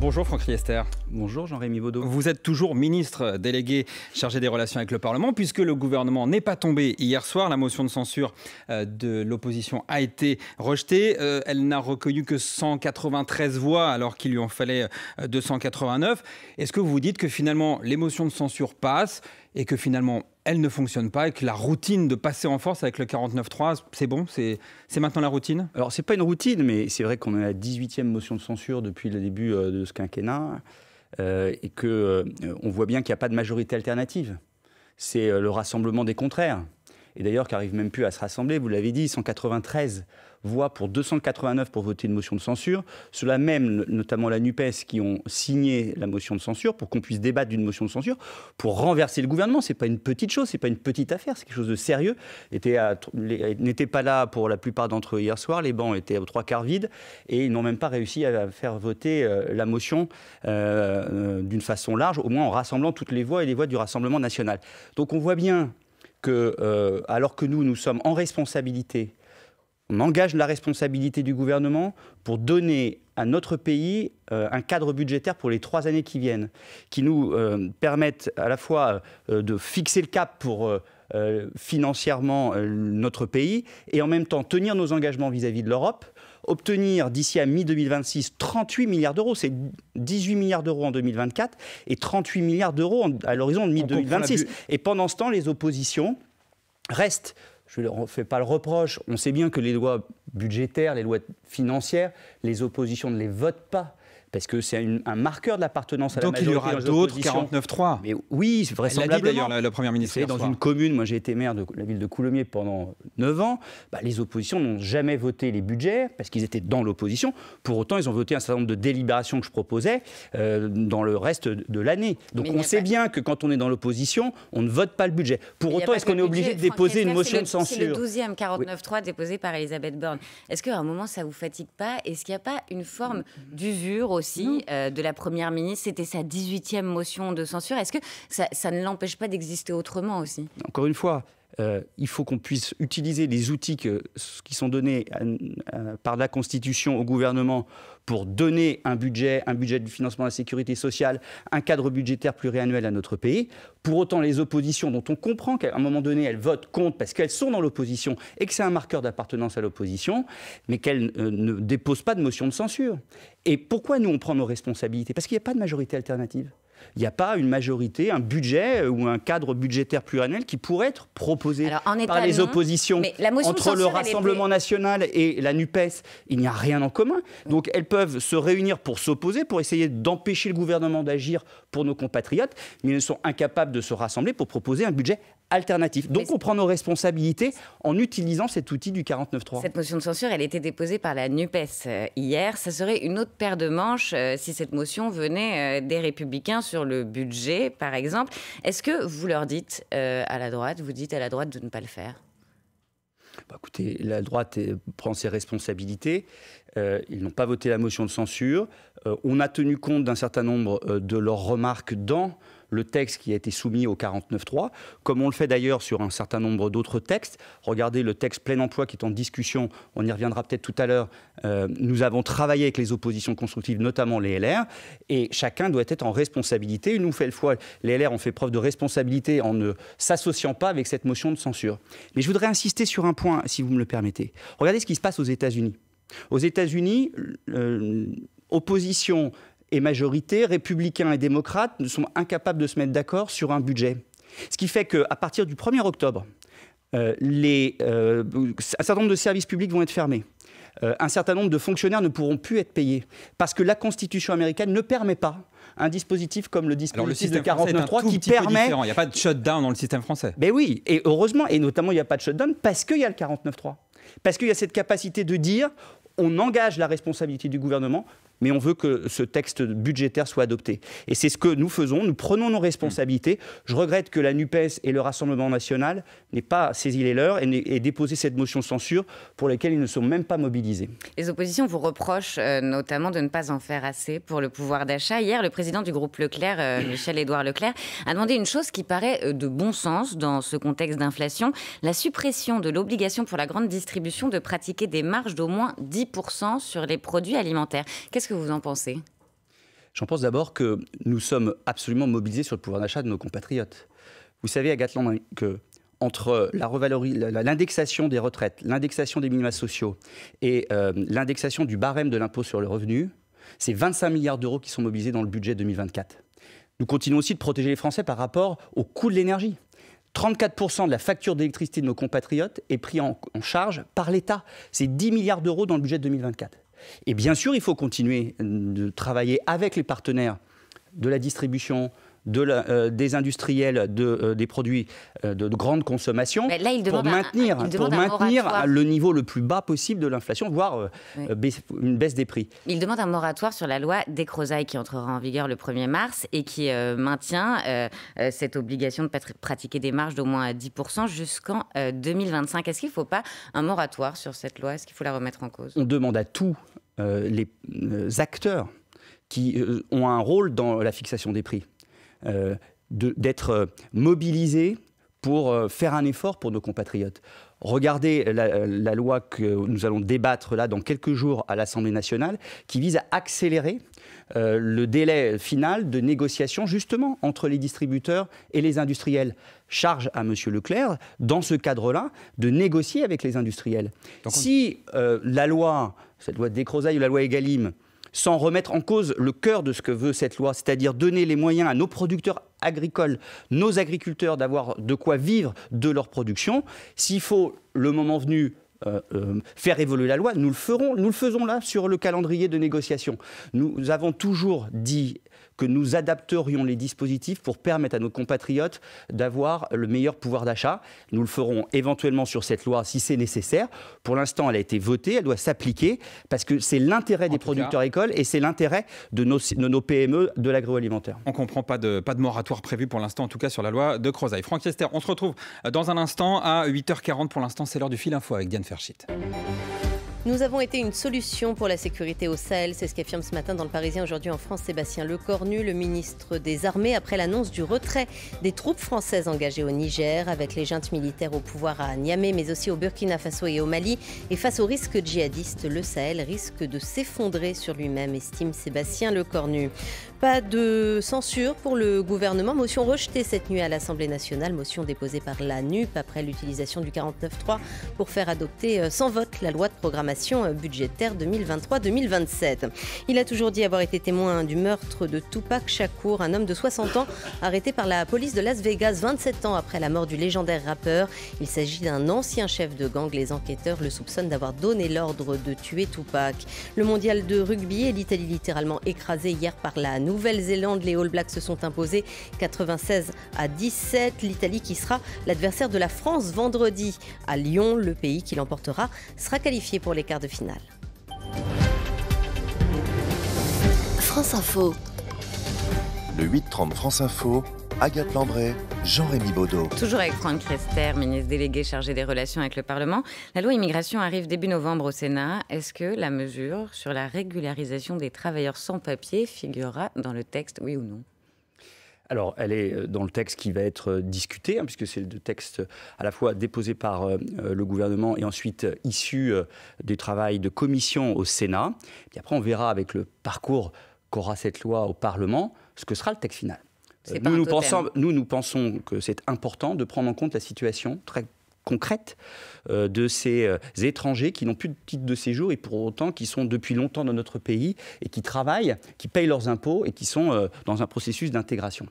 Bonjour Franck Riester. Bonjour Jean-Rémy Baudot. Vous êtes toujours ministre délégué chargé des relations avec le Parlement, puisque le gouvernement n'est pas tombé hier soir. La motion de censure de l'opposition a été rejetée. Elle n'a recueilli que 193 voix alors qu'il lui en fallait 289. Est-ce que vous vous dites que finalement les motions de censure passent et que finalement elle ne fonctionne pas et que la routine de passer en force avec le 49.3, c'est bon, c'est maintenant la routine? Alors, c'est pas une routine, mais c'est vrai qu'on est à la 18e motion de censure depuis le début de ce quinquennat et qu'on voit bien qu'il n'y a pas de majorité alternative. C'est le rassemblement des contraires. Et d'ailleurs, qui n'arrive même plus à se rassembler, vous l'avez dit, 193 voix pour 289 pour voter une motion de censure. Ceux-là même, notamment la NUPES, qui ont signé la motion de censure pour qu'on puisse débattre d'une motion de censure, pour renverser le gouvernement. Ce n'est pas une petite chose, ce n'est pas une petite affaire, c'est quelque chose de sérieux. N'étaient pas là pour la plupart d'entre eux hier soir, les bancs étaient aux 3/4 vides, et ils n'ont même pas réussi à faire voter la motion d'une façon large, au moins en rassemblant toutes les voix et les voix du Rassemblement national. Donc on voit bien que, alors que nous sommes en responsabilité, on engage la responsabilité du gouvernement pour donner à notre pays un cadre budgétaire pour les 3 années qui viennent, qui nous permettent à la fois de fixer le cap pour financièrement notre pays et en même temps tenir nos engagements vis-à-vis de l'Europe, obtenir d'ici à mi-2026 38 milliards d'euros, c'est 18 milliards d'euros en 2024 et 38 milliards d'euros à l'horizon de mi-2026. Et pendant ce temps, les oppositions restent, je ne leur fais pas le reproche, on sait bien que les lois budgétaires, les lois financières, les oppositions ne les votent pas. Parce que c'est un marqueur de l'appartenance à la majorité. Donc il y aura d'autres 49.3. Mais oui, vraisemblablement. Elle l'a dit d'ailleurs la Première ministre. Dans une commune, moi j'ai été maire de la ville de Coulommiers pendant 9 ans, les oppositions n'ont jamais voté les budgets parce qu'ils étaient dans l'opposition. Pour autant, ils ont voté un certain nombre de délibérations que je proposais dans le reste de l'année. Donc on sait bien que quand on est dans l'opposition, on ne vote pas le budget. Pour autant, est-ce qu'on est obligé de déposer une motion de censure? C'est le 12e 49.3 déposé par Elisabeth Borne. Est-ce qu'à un moment, ça ne vous fatigue pas? Est-ce qu'il n'y a pas une forme d'usure aussi de la Première ministre? C'était sa 18e motion de censure. Est-ce que ça ne l'empêche pas d'exister autrement aussi? Encore une fois, il faut qu'on puisse utiliser les outils qui sont donnés par la Constitution au gouvernement pour donner un budget du financement de la sécurité sociale, un cadre budgétaire pluriannuel à notre pays. Pour autant, les oppositions, dont on comprend qu'à un moment donné, elles votent contre parce qu'elles sont dans l'opposition et que c'est un marqueur d'appartenance à l'opposition, mais qu'elles ne déposent pas de motion de censure. Et pourquoi nous, on prend nos responsabilités? Parce qu'il n'y a pas de majorité alternative. Il n'y a pas une majorité, un budget ou un cadre budgétaire pluriannuel qui pourrait être proposé par les oppositions. Entre le Rassemblement national et la NUPES, il n'y a rien en commun. Donc elles peuvent se réunir pour s'opposer, pour essayer d'empêcher le gouvernement d'agir pour nos compatriotes, mais elles sont incapables de se rassembler pour proposer un budget alternatif. Donc on prend nos responsabilités en utilisant cet outil du 49.3. Cette motion de censure, elle a été déposée par la NUPES hier. Ça serait une autre paire de manches si cette motion venait des Républicains sur le budget, par exemple. Est-ce que vous leur dites à la droite, de ne pas le faire? Écoutez, la droite prend ses responsabilités. Ils n'ont pas voté la motion de censure. On a tenu compte d'un certain nombre de leurs remarques dans le texte qui a été soumis au 49.3, comme on le fait d'ailleurs sur un certain nombre d'autres textes. Regardez le texte plein emploi qui est en discussion, on y reviendra peut-être tout à l'heure. Nous avons travaillé avec les oppositions constructives, notamment les LR, et chacun doit être en responsabilité. Une nouvelle fois, les LR ont fait preuve de responsabilité en ne s'associant pas avec cette motion de censure. Mais je voudrais insister sur un point, si vous me le permettez. Regardez ce qui se passe aux États-Unis. Aux États-Unis, opposition et majorité, républicains et démocrates, ne sont incapables de se mettre d'accord sur un budget. Ce qui fait qu'à partir du 1er octobre, un certain nombre de services publics vont être fermés. Un certain nombre de fonctionnaires ne pourront plus être payés parce que la Constitution américaine ne permet pas un dispositif comme le dispositif de 49.3 qui permet... Il n'y a pas de shutdown dans le système français. Mais oui, et heureusement, et notamment il n'y a pas de shutdown parce qu'il y a le 49.3. Parce qu'il y a cette capacité de dire on engage la responsabilité du gouvernement, mais on veut que ce texte budgétaire soit adopté. Et c'est ce que nous faisons, nous prenons nos responsabilités. Je regrette que la NUPES et le Rassemblement national n'aient pas saisi les leurs et déposé cette motion de censure pour laquelle ils ne sont même pas mobilisés. Les oppositions vous reprochent notamment de ne pas en faire assez pour le pouvoir d'achat. Hier, le président du groupe Leclerc, Michel-Édouard Leclerc, a demandé une chose qui paraît de bon sens dans ce contexte d'inflation, la suppression de l'obligation pour la grande distribution de pratiquer des marges d'au moins 10% sur les produits alimentaires. Qu'est-ce que vous en pensez ? J'en pense d'abord que nous sommes absolument mobilisés sur le pouvoir d'achat de nos compatriotes. Vous savez, Agathe Landry, que entre l'indexation des retraites, l'indexation des minima sociaux et l'indexation du barème de l'impôt sur le revenu, c'est 25 milliards d'euros qui sont mobilisés dans le budget 2024. Nous continuons aussi de protéger les Français par rapport au coût de l'énergie. 34% de la facture d'électricité de nos compatriotes est pris en charge par l'État. C'est 10 milliards d'euros dans le budget 2024. Et bien sûr, il faut continuer de travailler avec les partenaires de la distribution, des industriels des produits de grande consommation là, pour maintenir le niveau le plus bas possible de l'inflation, voire une baisse des prix. Il demande un moratoire sur la loi Descrozaille qui entrera en vigueur le 1er mars et qui maintient cette obligation de pratiquer des marges d'au moins 10% jusqu'en 2025. Est-ce qu'il ne faut pas un moratoire sur cette loi? Est-ce qu'il faut la remettre en cause? On demande à tous les acteurs qui ont un rôle dans la fixation des prix d'être mobilisés pour faire un effort pour nos compatriotes. Regardez la loi que nous allons débattre là dans quelques jours à l'Assemblée nationale qui vise à accélérer le délai final de négociation justement entre les distributeurs et les industriels. Charge à M. Leclerc, dans ce cadre-là, de négocier avec les industriels. Si la loi, cette loi de Descrozaille ou la loi Egalim, sans remettre en cause le cœur de ce que veut cette loi, c'est-à-dire donner les moyens à nos producteurs agricoles, nos agriculteurs d'avoir de quoi vivre de leur production. S'il faut, le moment venu, faire évoluer la loi, nous le ferons. Nous le faisons là sur le calendrier de négociation. Nous avons toujours dit que nous adapterions les dispositifs pour permettre à nos compatriotes d'avoir le meilleur pouvoir d'achat. Nous le ferons éventuellement sur cette loi si c'est nécessaire. Pour l'instant, elle a été votée, elle doit s'appliquer parce que c'est l'intérêt des producteurs agricoles et c'est l'intérêt de nos PME de l'agroalimentaire. On ne comprend pas de moratoire prévu pour l'instant, en tout cas sur la loi Descrozaille. Franck Riester, on se retrouve dans un instant à 8h40. Pour l'instant, c'est l'heure du fil info avec Diane Ferchit. Nous avons été une solution pour la sécurité au Sahel, c'est ce qu'affirme ce matin dans Le Parisien aujourd'hui en France Sébastien Lecornu, le ministre des Armées, après l'annonce du retrait des troupes françaises engagées au Niger, avec les juntes militaires au pouvoir à Niamey, mais aussi au Burkina Faso et au Mali. Et face au risque djihadiste, le Sahel risque de s'effondrer sur lui-même, estime Sébastien Lecornu. Pas de censure pour le gouvernement, motion rejetée cette nuit à l'Assemblée nationale, motion déposée par la NUP après l'utilisation du 49.3 pour faire adopter sans vote la loi de programmation budgétaire 2023-2027. Il a toujours dit avoir été témoin du meurtre de Tupac Shakur, un homme de 60 ans arrêté par la police de Las Vegas 27 ans après la mort du légendaire rappeur. Il s'agit d'un ancien chef de gang. Les enquêteurs le soupçonnent d'avoir donné l'ordre de tuer Tupac. Le mondial de rugby et l'Italie littéralement écrasée hier par la Nouvelle-Zélande. Les All Blacks se sont imposés 96-17. L'Italie qui sera l'adversaire de la France vendredi à Lyon. Le pays qui l'emportera sera qualifié pour les quarts de finale. France Info. Le 8-30 France Info, Agathe Landry, Jean-Rémy Baudot. Toujours avec Franck Riester, ministre délégué chargé des relations avec le Parlement. La loi immigration arrive début novembre au Sénat. Est-ce que la mesure sur la régularisation des travailleurs sans papier figurera dans le texte, oui ou non ? Alors, elle est dans le texte qui va être discuté, puisque c'est le texte à la fois déposé par le gouvernement et ensuite issu du travail de commission au Sénat. Puis après, on verra avec le parcours qu'aura cette loi au Parlement ce que sera le texte final. Nous pensons que c'est important de prendre en compte la situation très concrète de ces étrangers qui n'ont plus de titre de séjour et pour autant qui sont depuis longtemps dans notre pays et qui travaillent, qui payent leurs impôts et qui sont dans un processus d'intégration.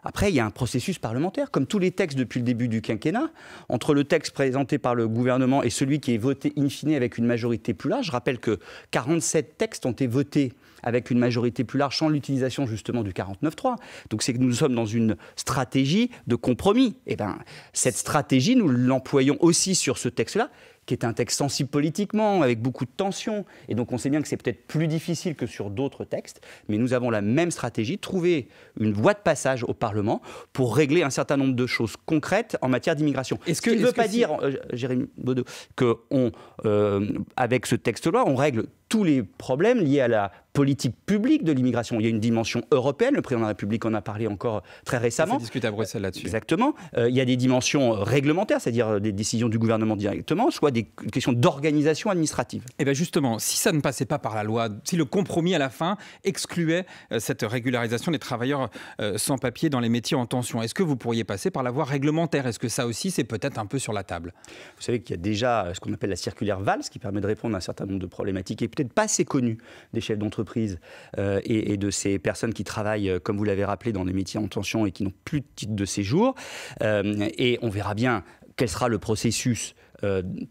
Après, il y a un processus parlementaire, comme tous les textes depuis le début du quinquennat, entre le texte présenté par le gouvernement et celui qui est voté in fine avec une majorité plus large. Je rappelle que 47 textes ont été votés avec une majorité plus large sans l'utilisation justement du 49.3. Donc c'est que nous sommes dans une stratégie de compromis. Et bien, cette stratégie, nous l'employons aussi sur ce texte-là, qui est un texte sensible politiquement, avec beaucoup de tensions. Et donc on sait bien que c'est peut-être plus difficile que sur d'autres textes, mais nous avons la même stratégie, trouver une voie de passage au Parlement pour régler un certain nombre de choses concrètes en matière d'immigration. Ce qui ne veut pas dire, Jérémy Baudot, qu'avec ce texte-là, on règle tous les problèmes liés à la politique publique de l'immigration. Il y a une dimension européenne, le président de la République en a parlé encore très récemment. On s'est discuté à Bruxelles là-dessus. Exactement. Il y a des dimensions réglementaires, c'est-à-dire des décisions du gouvernement directement, soit des questions d'organisation administrative. Et bien justement, si ça ne passait pas par la loi, si le compromis à la fin excluait cette régularisation des travailleurs sans papier dans les métiers en tension, est-ce que vous pourriez passer par la voie réglementaire? Est-ce que ça aussi, c'est peut-être un peu sur la table? Vous savez qu'il y a déjà ce qu'on appelle la circulaire Valls, qui permet de répondre à un certain nombre de problématiques et peut-être pas assez connues des chefs d'entreprise et de ces personnes qui travaillent, comme vous l'avez rappelé, dans des métiers en tension et qui n'ont plus de titre de séjour. Et on verra bien quel sera le processus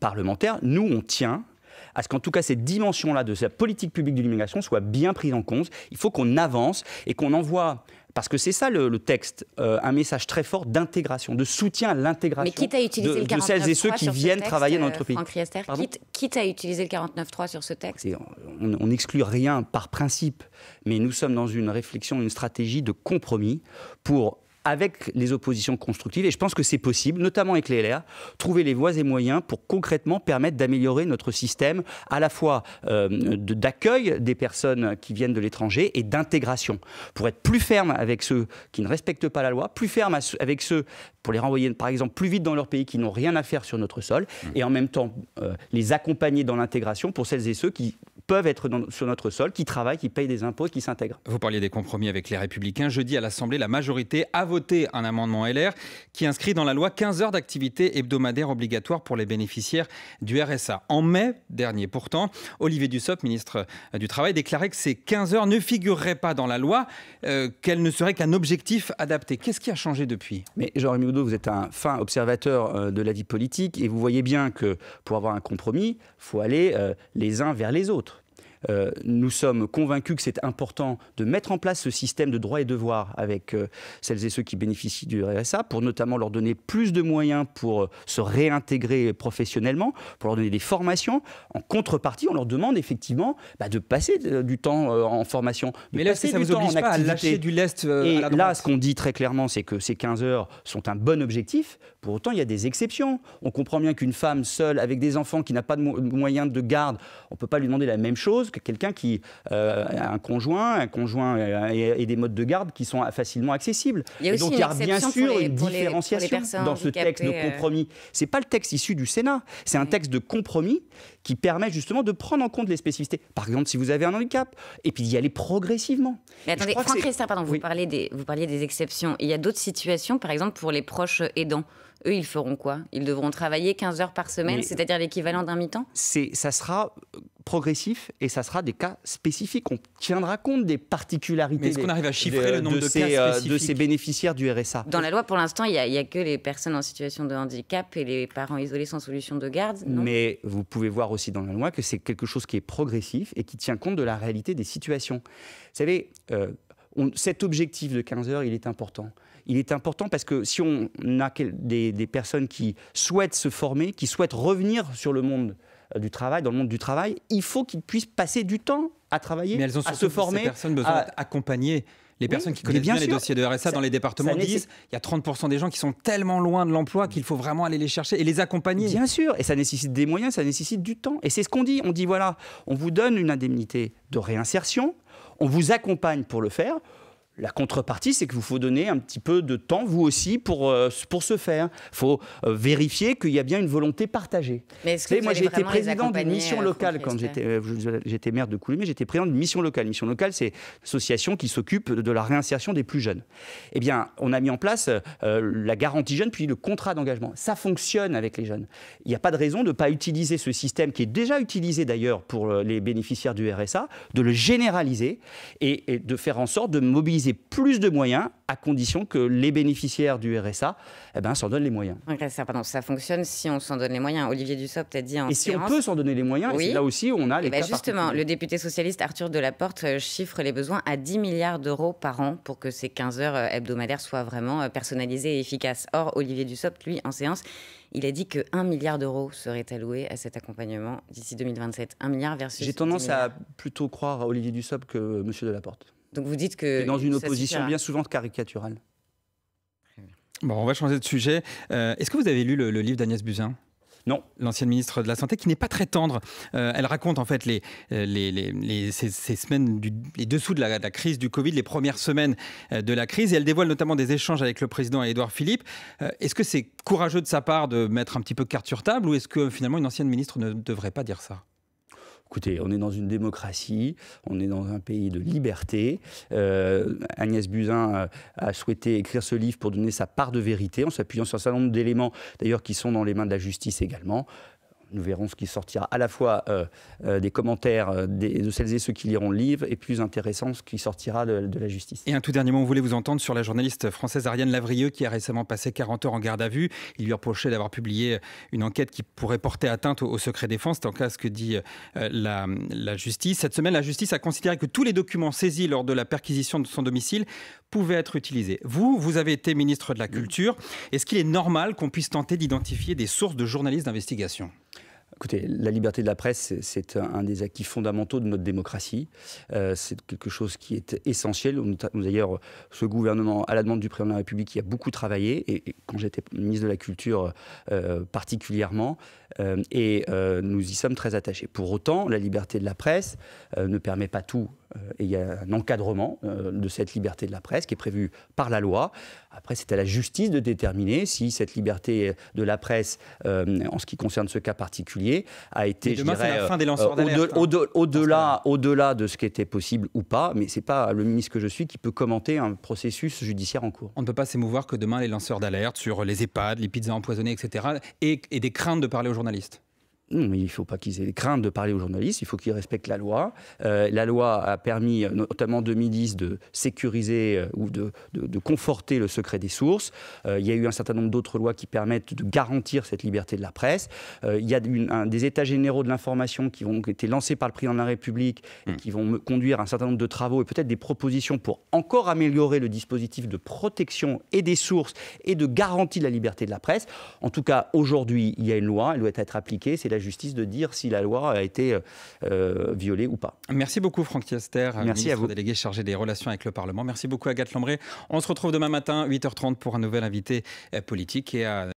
parlementaire. Nous, on tient à ce qu'en tout cas cette dimension-là de la politique publique de l'immigration soit bien prise en compte. Il faut qu'on avance et qu'on envoie, parce que c'est ça le texte, un message très fort d'intégration, de soutien à l'intégration de celles et ceux qui viennent travailler dans notre pays. Franck Riester, quitte à utiliser le 49.3 sur ce texte. On n'exclut rien par principe, mais nous sommes dans une réflexion, une stratégie de compromis pour, avec les oppositions constructives, et je pense que c'est possible, notamment avec les LR, trouver les voies et moyens pour concrètement permettre d'améliorer notre système à la fois d'accueil des personnes qui viennent de l'étranger et d'intégration, pour être plus ferme avec ceux qui ne respectent pas la loi, plus ferme avec ceux, pour les renvoyer par exemple plus vite dans leur pays, qui n'ont rien à faire sur notre sol, et en même temps les accompagner dans l'intégration pour celles et ceux qui peuvent être sur notre sol, qui travaillent, qui payent des impôts et qui s'intègrent. Vous parliez des compromis avec les Républicains. Jeudi, à l'Assemblée, la majorité a voté un amendement LR qui inscrit dans la loi 15 heures d'activité hebdomadaire obligatoire pour les bénéficiaires du RSA. En mai dernier, pourtant, Olivier Dussopt, ministre du Travail, déclarait que ces 15 heures ne figureraient pas dans la loi, qu'elles ne seraient qu'un objectif adapté. Qu'est-ce qui a changé depuis? Mais Jean-Rémy Oudot, vous êtes un fin observateur de la vie politique et vous voyez bien que pour avoir un compromis, il faut aller les uns vers les autres. Nous sommes convaincus que c'est important de mettre en place ce système de droits et devoirs avec celles et ceux qui bénéficient du RSA, pour notamment leur donner plus de moyens pour se réintégrer professionnellement, pour leur donner des formations. En contrepartie, on leur demande effectivement de passer du temps en formation. Mais là, ça ne vous oblige pas à lâcher du lest à la droite. Là, ce qu'on dit très clairement, c'est que ces 15 heures sont un bon objectif. Pour autant, il y a des exceptions. On comprend bien qu'une femme seule, avec des enfants, qui n'a pas de moyens de garde, on ne peut pas lui demander la même chose que quelqu'un qui a un conjoint et des modes de garde qui sont facilement accessibles. Et donc il y a bien sûr une différenciation dans ce texte de compromis. Ce n'est pas le texte issu du Sénat, c'est un texte de compromis qui permet justement de prendre en compte les spécificités. Par exemple, si vous avez un handicap, et puis d'y aller progressivement. Mais attendez, Franck Riester, pardon, vous parliez des exceptions. Il y a d'autres situations, par exemple pour les proches aidants. Eux, ils feront quoi? Ils devront travailler 15 heures par semaine, c'est-à-dire l'équivalent d'un mi-temps? Ça sera progressif et ça sera des cas spécifiques. On tiendra compte des particularités. Mais est-ce qu'on arrive à chiffrer le nombre de cas spécifiques de ces bénéficiaires du RSA? Dans la loi, pour l'instant, il n'y a que les personnes en situation de handicap et les parents isolés sans solution de garde, non? Mais vous pouvez voir aussi dans la loi que c'est quelque chose qui est progressif et qui tient compte de la réalité des situations. Vous savez, cet objectif de 15 heures, il est important. Il est important parce que si on a des personnes qui souhaitent se former, qui souhaitent revenir sur le monde du travail, dans le monde du travail, il faut qu'ils puissent passer du temps à travailler, à se former. Ces personnes besoin d'être accompagnées. Les personnes qui connaissent bien les dossiers de RSA dans les départements disent il y a 30% des gens qui sont tellement loin de l'emploi qu'il faut vraiment aller les chercher et les accompagner. Bien sûr, et ça nécessite des moyens, ça nécessite du temps. Et c'est ce qu'on dit. On dit voilà, on vous donne une indemnité de réinsertion, on vous accompagne pour le faire. La contrepartie, c'est qu'il vous faut donner un petit peu de temps, vous aussi, pour se faire. Il faut vérifier qu'il y a bien une volonté partagée. Mais est-ce que moi, j'ai été président d'une mission locale quand j'étais maire de Coulommiers. J'étais président d'une mission locale. Mission locale, c'est l'association qui s'occupe de la réinsertion des plus jeunes. Eh bien, on a mis en place la garantie jeune, puis le contrat d'engagement. Ça fonctionne avec les jeunes. Il n'y a pas de raison de ne pas utiliser ce système qui est déjà utilisé d'ailleurs pour les bénéficiaires du RSA, de le généraliser et de faire en sorte de mobiliser plus de moyens à condition que les bénéficiaires du RSA s'en donnent les moyens. Ça fonctionne si on s'en donne les moyens. Olivier Dussopt a dit en séance... Et si on peut s'en donner les moyens, c'est là aussi où on a les cas justement, le député socialiste Arthur Delaporte chiffre les besoins à 10 milliards d'euros par an pour que ces 15 heures hebdomadaires soient vraiment personnalisées et efficaces. Or, Olivier Dussopt, lui, en séance, il a dit que 1 milliard d'euros seraient alloués à cet accompagnement d'ici 2027. 1 milliard versus... J'ai tendance à plutôt croire à Olivier Dussopt que M. Delaporte. Donc vous dites que... Et dans une opposition bien souvent caricaturale. Bon, on va changer de sujet. Est-ce que vous avez lu le livre d'Agnès Buzyn ? Non. L'ancienne ministre de la Santé, qui n'est pas très tendre. Elle raconte en fait ces semaines, les dessous de la crise du Covid, les premières semaines de la crise. Et elle dévoile notamment des échanges avec le président Édouard Philippe. Est-ce que c'est courageux de sa part de mettre un petit peu carte sur table, ou est-ce que finalement une ancienne ministre ne devrait pas dire ça ? Écoutez, on est dans une démocratie, on est dans un pays de liberté. Agnès Buzyn a souhaité écrire ce livre pour donner sa part de vérité, en s'appuyant sur un certain nombre d'éléments, d'ailleurs, qui sont dans les mains de la justice également. Nous verrons ce qui sortira à la fois des commentaires de celles et ceux qui liront le livre, et plus intéressant, ce qui sortira de la justice. Et un tout dernier mot, on voulait vous entendre sur la journaliste française Ariane Lavrieux, qui a récemment passé 40 heures en garde à vue. Il lui reprochait d'avoir publié une enquête qui pourrait porter atteinte au secret défense. C'est en cas ce que dit la justice. Cette semaine, la justice a considéré que tous les documents saisis lors de la perquisition de son domicile pouvaient être utilisés. Vous avez été ministre de la Culture. Est-ce qu'il est normal qu'on puisse tenter d'identifier des sources de journalistes d'investigation ? Écoutez, la liberté de la presse, c'est un des acquis fondamentaux de notre démocratie. C'est quelque chose qui est essentiel. D'ailleurs, ce gouvernement, à la demande du président de la République, y a beaucoup travaillé, et quand j'étais ministre de la Culture particulièrement, et nous y sommes très attachés. Pour autant, la liberté de la presse ne permet pas tout. Et il y a un encadrement de cette liberté de la presse qui est prévu par la loi. Après, c'est à la justice de déterminer si cette liberté de la presse, en ce qui concerne ce cas particulier, a été, je dirais, c'est la fin des lanceurs d'alerte, au-delà de ce qui était possible ou pas. Mais ce n'est pas le ministre que je suis qui peut commenter un processus judiciaire en cours. On ne peut pas s'émouvoir que demain les lanceurs d'alerte sur les EHPAD, les pizzas empoisonnées, etc., aient des craintes de parler aux journalistes. Non, mais il ne faut pas qu'ils aient crainte de parler aux journalistes, il faut qu'ils respectent la loi. La loi a permis, notamment en 2010, de sécuriser ou de conforter le secret des sources. Il y a eu un certain nombre d'autres lois qui permettent de garantir cette liberté de la presse. Il y a des états généraux de l'information qui ont été lancés par le président de la République et qui vont conduire un certain nombre de travaux et peut-être des propositions pour encore améliorer le dispositif de protection et des sources et de garantie de la liberté de la presse. En tout cas, aujourd'hui, il y a une loi, elle doit être appliquée. C'est la justice de dire si la loi a été violée ou pas. Merci beaucoup Franck Thiester, ministre délégué chargé des relations avec le Parlement. Merci beaucoup Agathe Lambré. On se retrouve demain matin, 8h30 pour un nouvel invité politique et à